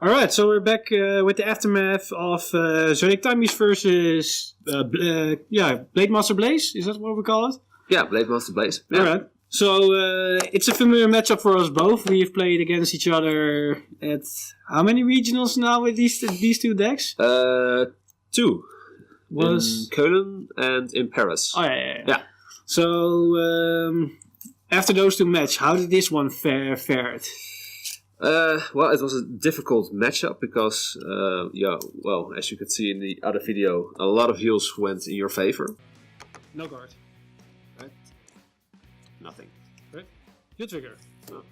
Alright, so we're back with the aftermath of Zodiac Timepiece versus Blademaster Blaze. Is that what we call it? Yeah, Blademaster Blaze. Yeah. Alright. So it's a familiar matchup for us both. We've played against each other at how many regionals now with these two decks? 2. Was in Köln and in Paris. Oh yeah. So after those two matches, how did this one fared? Well, it was a difficult matchup because, as you could see in the other video, a lot of heals went in your favor. No guard. Right? Nothing. Right? Heal trigger. Oh,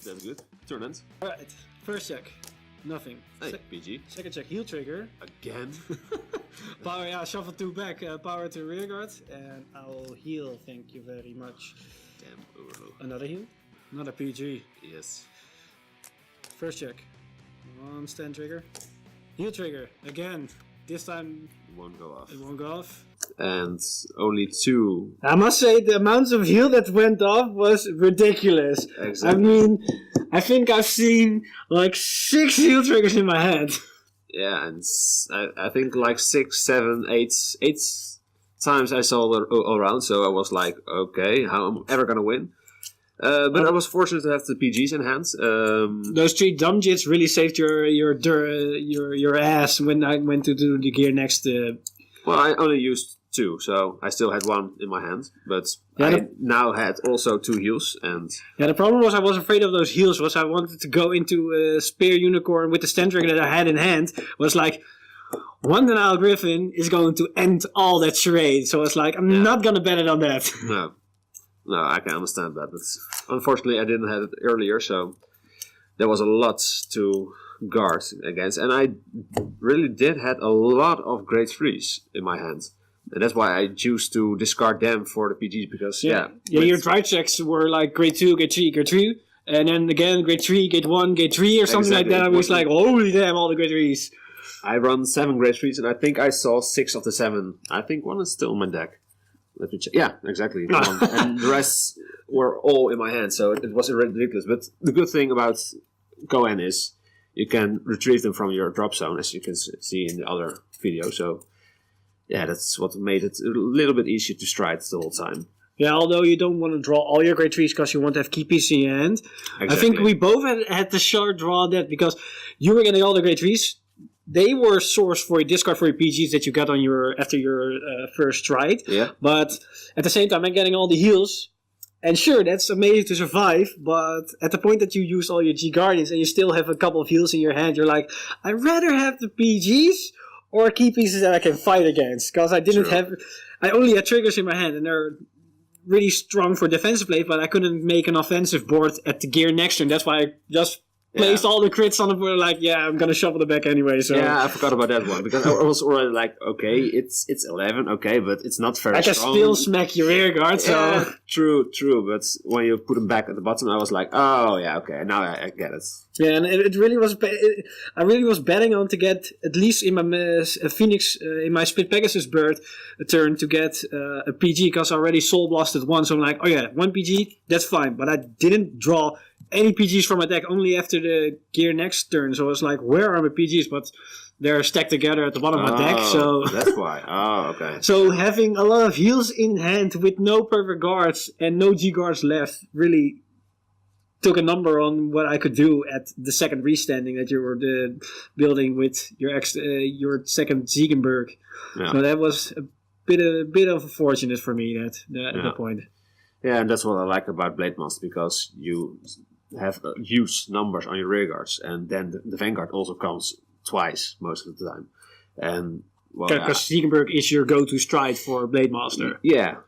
that's good. Turn end. Alright, first check. Nothing. Hey, PG. Second check, heal trigger. Again. Power, shuffle 2 back, power to rear guard, and I will heal, thank you very much. Damn, overload. Another heal? Another PG. Yes. First check. 1 stand trigger. Heal trigger, again. This time It won't go off. it won't go off. And only 2. I must say the amounts of heal that went off was ridiculous. Exactly. I mean, I think I've seen like 6 heal triggers in my head. Yeah, and I think like 6, 7, 8 times I saw it all around, so I was like, okay, how am I ever gonna win? But I was fortunate to have the PGs in hand. Those 3 dumb jits really saved your ass when I went to do the gear next. Well, I only used 2, so I still had 1 in my hand, but Yeah, I now had also 2 heals, and Yeah, the problem was I was afraid of those heals. Was I wanted to go into a Spear Unicorn with the stand trigger that I had in hand. Was like, one Denial Griffin is going to end all that charade. So it's like, I'm not gonna bet it on that. no, I can understand that. But unfortunately, I didn't have it earlier, so there was a lot to guard against, and I really did had a lot of grade 3s in my hand. And that's why I choose to discard them for the PGs, because your dry checks were like grade 2, grade 3, grade 2, and then again grade 3, grade 1, grade 3 or something like that. I was like, holy damn, all the grade 3s. I run 7 grade 3s, and I think I saw 6 of the 7. I think 1 is still in my deck. Let me check. Yeah, exactly. And the rest were all in my hand, so it was ridiculous. But the good thing about Cohen is you can retrieve them from your drop zone, as you can see in the other video. So yeah, that's what made it a little bit easier to stride the whole time. Yeah, although you don't want to draw all your grade 3s because you want to have key PC in your hand. Exactly. I think we both had the short draw that because you were getting all the grade 3s. They were sourced for your discard for your PGs that you got on after your first stride. Yeah. But at the same time, I'm getting all the heals. And sure, that's amazing to survive. But at the point that you use all your G Guardians and you still have a couple of heals in your hand, you're like, I'd rather have the PGs or key pieces that I can fight against. Because I only had triggers in my hand and they're really strong for defensive play, but I couldn't make an offensive board at the gear next turn. That's why I just placed all the crits on the board, like, I'm gonna shuffle the back anyway. So yeah, I forgot about that one because I was already like, okay, it's 11, okay, but it's not very strong. I can still smack your rear guard. So yeah, true. But when you put them back at the bottom, I was like, oh yeah, okay, now I get it. Yeah, and it really was. I really was betting on to get at least in my Phoenix in my Split Pegasus bird a turn to get a PG because I already soul blasted 1. So I'm like, oh yeah, 1 PG, that's fine. But I didn't draw any PGs from my deck only after the gear next turn. So I was like, where are my PGs? But they're stacked together at the bottom of my deck. So that's why. Oh, okay. So having a lot of heals in hand with no perfect guards and no G guards left really took a number on what I could do at the second restanding that you were building with your second Ziegenberg. Yeah. So that was a bit of a fortunate for me at that point. Yeah, and that's what I like about Blademaster, because you have huge numbers on your rear guards, and then the Vanguard also comes twice most of the time. And because Ziegenberg is your go-to stride for Blademaster. Yeah,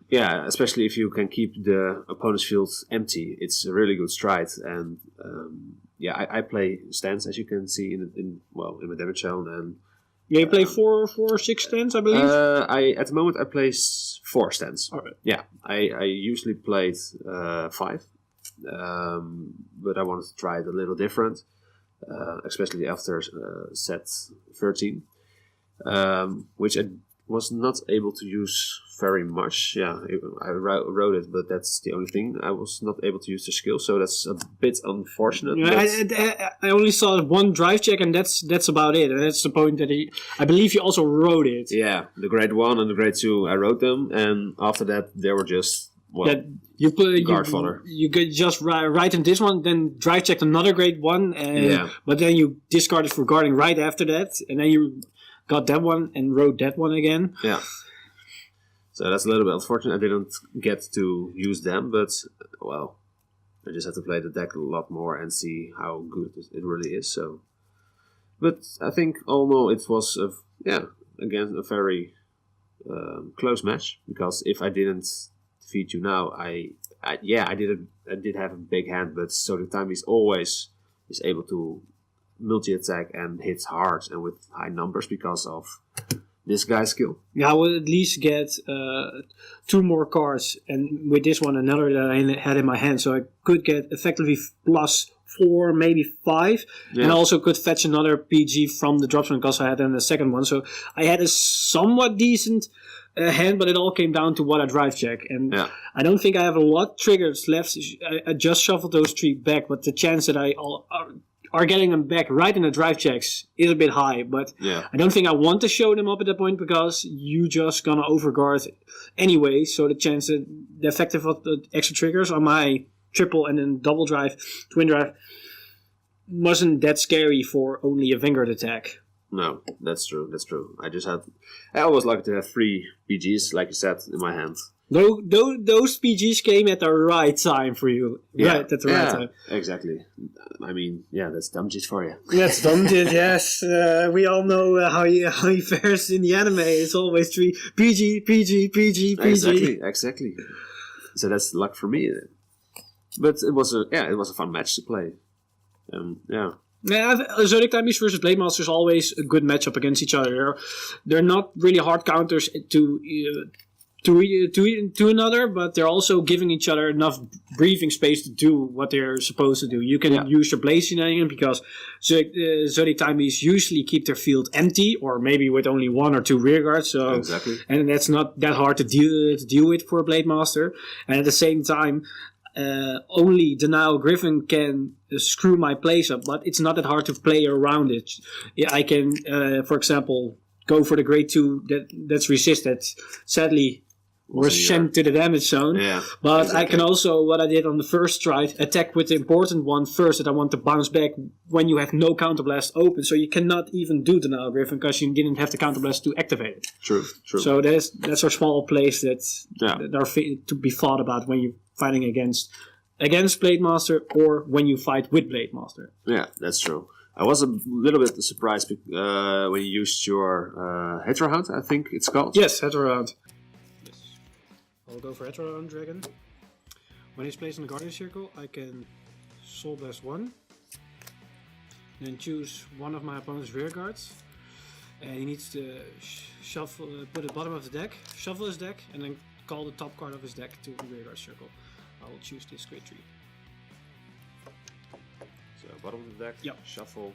especially if you can keep the opponent's field empty. It's a really good stride, and I play stands, as you can see in my damage zone, and you play 4-6 stands, I believe. At the moment I play 4 stands. All right. Yeah, I usually played 5, but I wanted to try it a little different, especially after set 13. Which I was not able to use very much. Yeah, I wrote it, but that's the only thing. I was not able to use the skill, so that's a bit unfortunate. Yeah, I only saw one drive check, and that's about it. And that's the point that I believe you also wrote it. Yeah, the grade 1 and the grade 2, I wrote them, and after that, they were just guard fodder. You could just write in this one, then drive checked another grade 1, but then you discarded for guarding right after that, and then you got that one and wrote that one again. Yeah. So that's a little bit unfortunate. I didn't get to use them, but, well, I just had to play the deck a lot more and see how good it really is. So, but I think, although it was, again, a very close match, because if I didn't defeat you now, I did have a big hand, but Zodiac Time is always able to multi-attack and hit hard and with high numbers because of this guy's skill. Yeah, I would at least get 2 more cards, and with this one another that I had in my hand, so I could get effectively +4, maybe 5, and I also could fetch another PG from the dropzone because I had then the second one. So I had a somewhat decent hand, but it all came down to what I drive check, and I don't think I have a lot triggers left. I just shuffled those 3 back, but the chance that I are getting them back right in the drive checks is a bit high, but I don't think I want to show them up at that point because you just gonna overguard anyway, so the chance that the effective of the extra triggers on my triple and then double drive, twin drive wasn't that scary for only a Vanguard attack. No, that's true. I always like to have 3 PGs, like you said, in my hand. Those PGs came at the right time for you. Yeah. Right, at the right time. Exactly. I mean, that's Dumjit for you. That's Dumjit, yes. We all know how he fares in the anime. It's always 3 PG, PG, PG, PG. Exactly. So that's luck for me. But it was a fun match to play. Zodiac Timebeast versus Blademaster is always a good matchup against each other. They're not really hard counters to another, but they're also giving each other enough breathing space to do what they're supposed to do. You can use your Blaze Shenanigan because Zodiac Timebeasts usually keep their field empty, or maybe with only 1 or 2 rear guards. So, exactly. And that's not that hard to deal with for a Blademaster. And at the same time, only Denial Griffin can screw my plays up, but it's not that hard to play around it. I can, for example, go for the grade 2 that's resisted. Sadly, was sent to the damage zone. Yeah, but exactly. I can also, what I did on the first try, attack with the important one first that I want to bounce back when you have no counterblast open. So you cannot even do Denial Griffin because you didn't have the counterblast to activate it. True. So that's our small plays that are to be thought about when you're fighting against Blademaster or when you fight with Blademaster. Yeah, that's true. I was a little bit surprised when you used your Heterohound, I think it's called. Yes, Heterohound. Yes. I'll go for Heterohound Dragon. When he's placed in the Guardian Circle, I can Soul Blast 1. Then choose one of my opponent's rear guards. And he needs to shuffle, put it bottom of the deck, shuffle his deck, and then call the top card of his deck to the rear guard circle. I will choose this grade 3. So bottom of the deck, shuffle.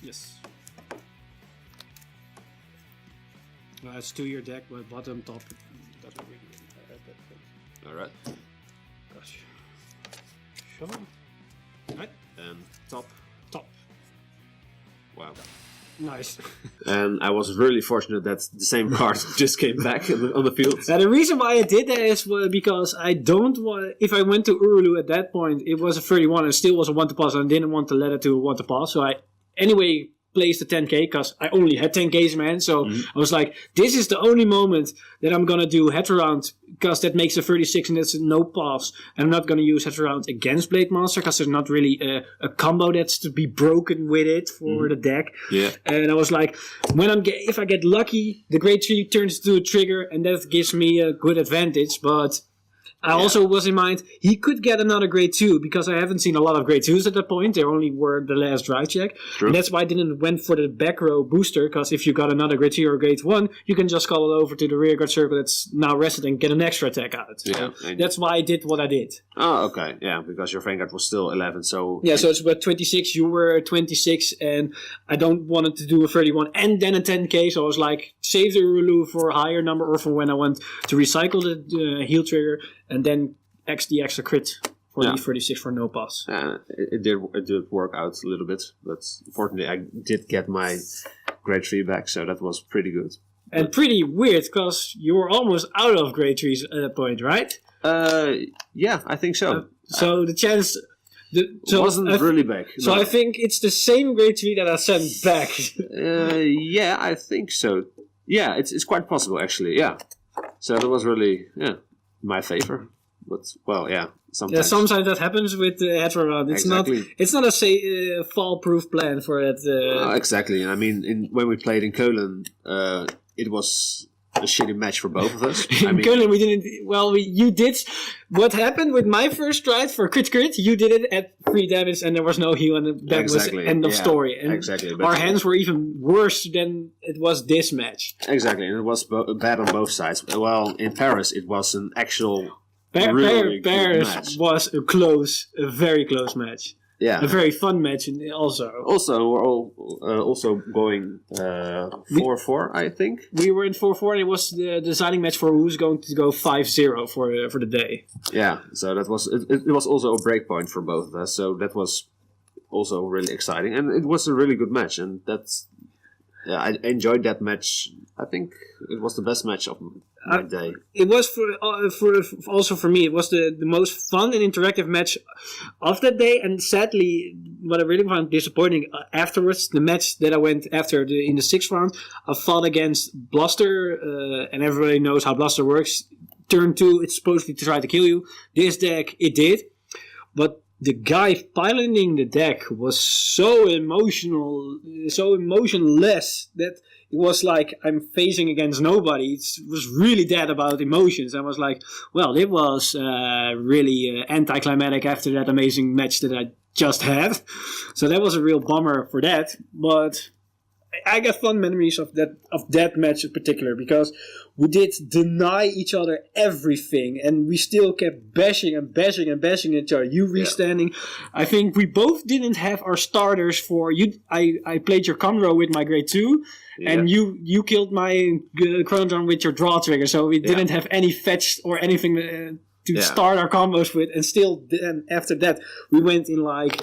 Yes. It's 2-year deck, but bottom, top doesn't really matter. Alright. Gosh. Shuffle. Right. And top. Wow. Nice. And I was really fortunate that the same card just came back on the field. Now, the reason why I did that is because I don't want... If I went to Urulu at that point, it was a 31 and it still was a 1 to pass, and I didn't want to let it to a 1 to pass. So I anyway placed the 10k because I only had 10k's in my hand. So I was like, this is the only moment that I'm going to do Heterohound because that makes a 36 and that's a no pass. And I'm not going to use Heterohound against Blademaster because there's not really a combo that's to be broken with it for the deck. Yeah. And I was like, if I get lucky, the grade 3 turns to a trigger and that gives me a good advantage. But I also was in mind, he could get another grade 2, because I haven't seen a lot of grade 2s at that point. They only were the last drive check. True. And that's why I didn't went for the back row booster, because if you got another grade 2 or grade 1, you can just call it over to the rear guard circle that's now rested and get an extra attack out. So that's why I did what I did. Oh, okay. Yeah, because your Vanguard was still 11, so... Yeah, so it's about 26, you were 26, and I don't wanted to do a 31 and then a 10k, so I was like, save the Rulu for a higher number or for when I want to recycle the heal trigger, and then the extra crit for the 36 for no pass. It did work out a little bit, but fortunately I did get my grade 3 back, so that was pretty good. And pretty weird, because you were almost out of grade 3s at that point, right? Yeah, I think so. So the chance... It wasn't really back. So no. I think it's the same grade 3 that I sent back. Yeah, I think so. Yeah, it's quite possible, actually, yeah. So that was really, my favor. But, well, sometimes. Yeah, sometimes that happens with the head round. It's not a fall-proof plan for that. Exactly. I mean, when we played in Köln, it was a shitty match for both of us. In Köln, we didn't... Well, you did... What happened with my first stride for crit, you did it at 3 damage and there was no heal, and that was end of story. And our hands were even worse than it was this match. Exactly, and it was bad on both sides. Well, in Paris, it was an actual... Paris was a very close match. Yeah, a very fun match also. Also, we're also going 4-4, I think. We were in 4-4, and it was the deciding match for who's going to go 5-0 for the day. Yeah, so that was it was also a break point for both of us. So that was also really exciting, and it was a really good match. And that's I enjoyed that match. I think it was the best match of my day. It was also for me. It was the most fun and interactive match of that day. And sadly, what I really found disappointing afterwards, the match that I went after in the 6th round, I fought against Blaster, and everybody knows how Blaster works. Turn 2, it's supposed to try to kill you. This deck, it did, but the guy piloting the deck was so emotional, so emotionless that it was like I'm facing against nobody. It was really dead about emotions. I was like, well, it was really anticlimactic after that amazing match that I just had. So that was a real bummer for that. But I got fun memories of that match in particular, because we did deny each other everything, and we still kept bashing each other. You restanding. Yeah. I think we both didn't have our starters for you. I played your Conroe with my grade 2, and you killed my Chronojet with your draw trigger, so we didn't have any fetch or anything to start our combos with, and still then after that we went in like...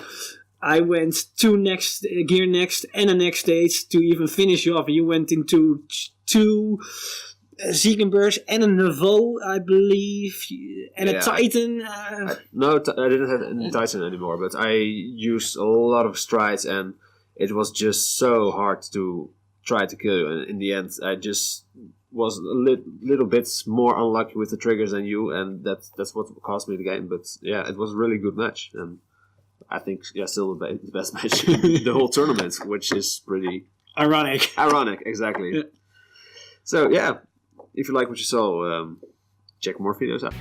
I went 2 next gear next and a next stage to even finish you off. You went into 2 Ziegenbergs and a Nouveau, I believe, and a Titan. I didn't have any Titan anymore, but I used a lot of strides, and it was just so hard to try to kill you. And in the end, I just was a little bit more unlucky with the triggers than you, and that's what cost me the game. But yeah, it was a really good match, and I think, still the best match in the whole tournament, which is pretty... Ironic, exactly. Yeah. So, if you like what you saw, check more videos out.